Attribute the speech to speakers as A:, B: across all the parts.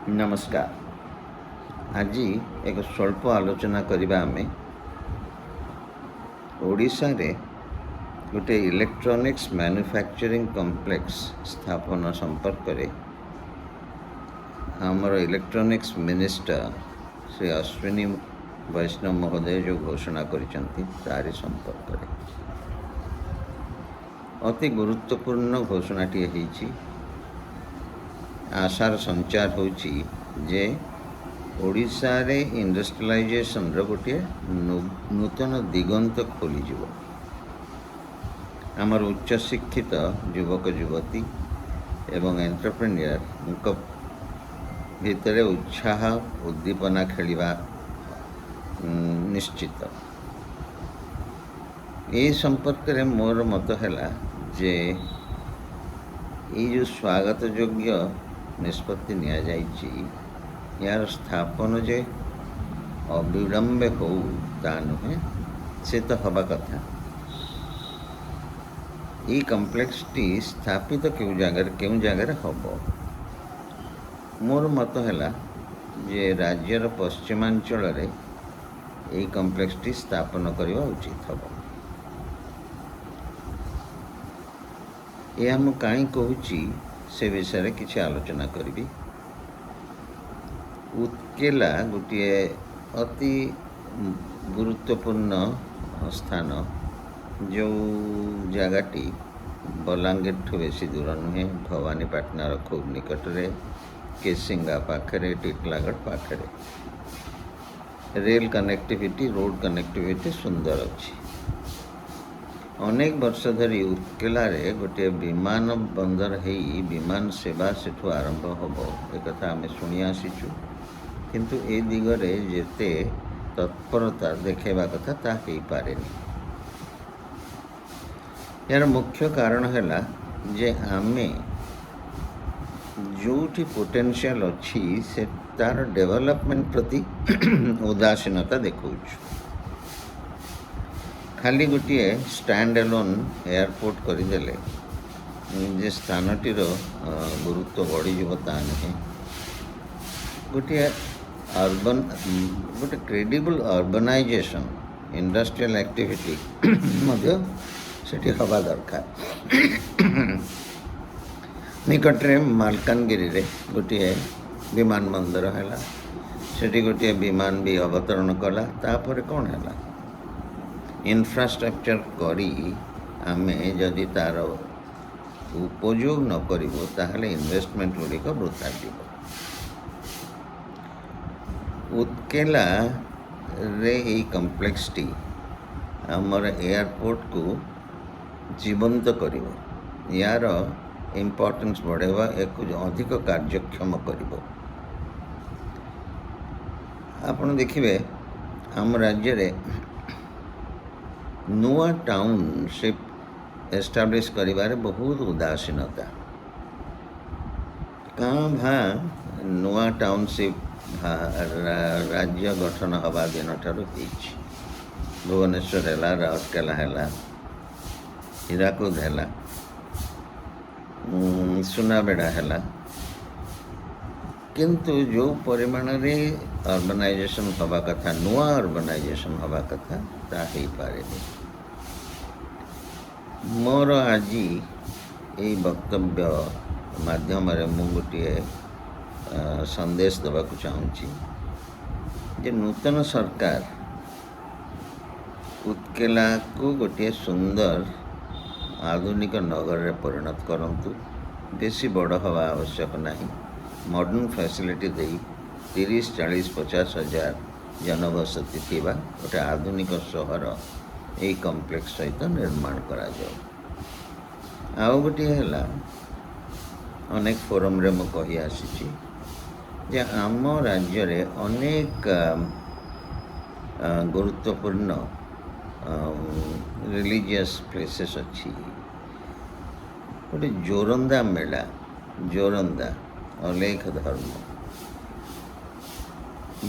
A: नमस्कार। आज एक स्वल्प आलोचना करबा आमे ओडिशा रे गोटे इलेक्ट्रॉनिक्स मैन्युफैक्चरिंग कॉम्प्लेक्स स्थापना संपर्क रे हमर इलेक्ट्रॉनिक्स मिनिस्टर श्री अश्विनी वैष्णव महोदय जो घोषणा करिसंती तारि संपर्क रे अति गुरुत्वपूर्ण घोषणाटी होईची। आशार संचार होची जे ओडिशा रे इंडस्ट्रियलाइजेशन रो गोटे नूतन दिगंत खोली आमर उच्च शिक्षित युवक युवती एवं एंटरप्रेन्योर भितर उत्साह उद्दीपना खेलिबा निश्चित। ये संपर्क रे मोर मत हैला जे ये जो स्वागत योग्य निष्पत्ति निया जाइछि यार स्थापन जे अविलंबे हो ता नुहे से तो हवा कथा। ये कम्प्लेक्स टी स्थापित क्यों जगह हम मोर मत है जे राज्यर पश्चिमांचल रे ये कम्प्लेक्स टी स्थापन करवा उचित हम। यह मु कहीं कहूँ से विषय किसी आलोचना करी। उत्केला गोटे अति गुरुत्वपूर्ण स्थान जो जगटी बलांगीर ठू बेसी दूर नुहे, भवानीपाटनार खूब निकटरे, केसिंगा पाखरे, टिटलागढ़ पाखरे रेल कनेक्टिविटी रोड कनेक्टिविटी सुंदर अच्छी। अनेक वर्ष धरी उत्केला रे गोटे विमान बंदर है विमान सेवा सेठू आरंभ हम एक आम शुणी आसीचु, किंतु ए दिगरे जेते तत्परता देखा कथा ता हो पारे। यार मुख्य कारण है जे आमे जोठी पोटेंशियल अच्छी से तार डेवलपमेंट प्रति उदासीनता देखु। खाली गोटे स्टैंड एलोन एयरपोर्ट करदेले जे स्थानटीर गुरुत्व बढ़ीजा नुहे। गोटे अर्बन गोटे क्रेडिबल अर्बनाइजेशन इंडस्ट्रियल एक्टिविटी सेठी हवा दरकार। निकटरे मालकानगिरी रे गोटे विमान बंदर है, सेठी गोटे विमान भी अवतरण कला। तापर कौन है इंफ्रास्ट्रक्चर करी आमे जदि तार उपयोग न करिवो ताहले इन्वेस्टमेंट गुड़िक वृथा जीव। उत्केला रे ये कम्प्लेक्स टी आमर एयरपोर्ट को जीवंत करिवो, यार इम्पोर्टेंस बढ़ेवा, एक अधिक कार्यक्षम करिवो। आपण देखिबे आम राज्य रे नुआ टाउनशिप एस्टाब्लिश करिबारे बहुत उदासीनता। कहाँ भाँ नुआ टाउनशिप राज्य गठन हवा दिन ठारू भुवनेश्वर है, राउरकेला है, हीराकुद है, सुनाबेड़ा है, किंतु जो परिमाण रे अर्बनाइजेशन हवा कथा, नुआ अर्बनाइजेशन हवा कथा ता ही पारे। मोर आज ये वक्तव्य माध्यम मु गोटे संदेश देवा चाहूँगी जे नूतन सरकार उत्केला को गोटे सुंदर आधुनिक नगर रे परिणत करंतु। बेसी बड़ हवा आवश्यक नहीं, मॉडर्न फैसिलिटी दे 30, 40, 50 हजार जनबसती थिबा गोटे आधुनिक सहर यही कम्प्लेक्स सहित निर्माण करा जाओ। आउ गोटे है अनेक फोरम रे मु कही आसी जे आम राज्य रे अनेक गुरुत्वपूर्ण रिलीजियस प्लेसेस अच्छी। गोटे जोरंदा मेला, जोरंदा अलेख धर्म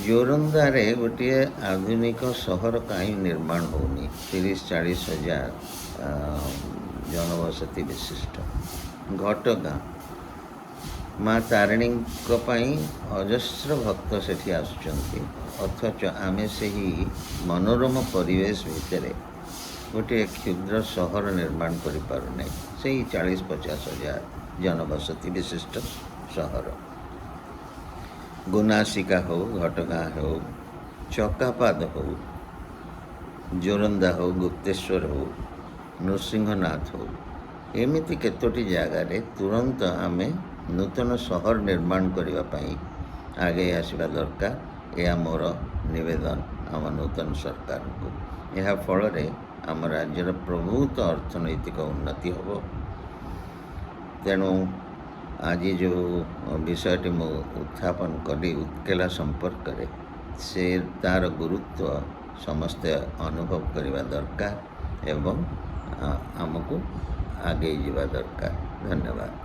A: जोरंदा रे गोटे आधुनिक सहर कहीं निर्माण होनी। 30-40 हजार जनबसती विशिष्ट घटगाँ माँ तारिणीଙ୍କ ପାଇଁ ଅଜସ୍ର ଭକ୍ତ ସେଠି ଆସୁଛନ୍ତି, ଅଥଚ ଆମେ ସେହି ମନୋରମ ପରିବେଶ ଭିତରେ ଗୋଟିଏ କ୍ଷୁଦ୍ର ସହର ନିର୍ମାଣ କରିପାରୁନାହିଁ। ସେଇ 40-50 ହଜାର ଜନବସତି ବିଶିଷ୍ଟ ସହର। ଗୋନାସିକା ହେଉ, ଘଟଗାଁ ହେଉ, ଚକାପାଦ ହେଉ, ଜୋରନ୍ଦା ହେଉ, ଗୁପ୍ତେଶ୍ୱର ହେଉ, ନୃସିଂହନାଥ ହେଉ, ଏମିତି କେତୋଟି ଜାଗାରେ ତୁରନ୍ତ ଆମେ ନୂତନ ସହର ନିର୍ମାଣ କରିବା ପାଇଁ ଆଗେଇ ଆସିବା ଦରକାର। ଏହା ମୋର ନିବେଦନ ଆମ ନୂତନ ସରକାରଙ୍କୁ। ଏହା ଫଳରେ ଆମ ରାଜ୍ୟର ପ୍ରଭୂତ ଅର୍ଥନୈତିକ ଉନ୍ନତି ହେବ। ତେଣୁ ଆଜି ଯେଉଁ ବିଷୟଟି ମୁଁ ଉତ୍ଥାପନ କଲି ଉତ୍କେଲା ସମ୍ପର୍କରେ, ସେ ତା'ର ଗୁରୁତ୍ୱ ସମସ୍ତେ ଅନୁଭବ କରିବା ଦରକାର ଏବଂ ଆମକୁ ଆଗେଇ ଯିବା ଦରକାର। ଧନ୍ୟବାଦ।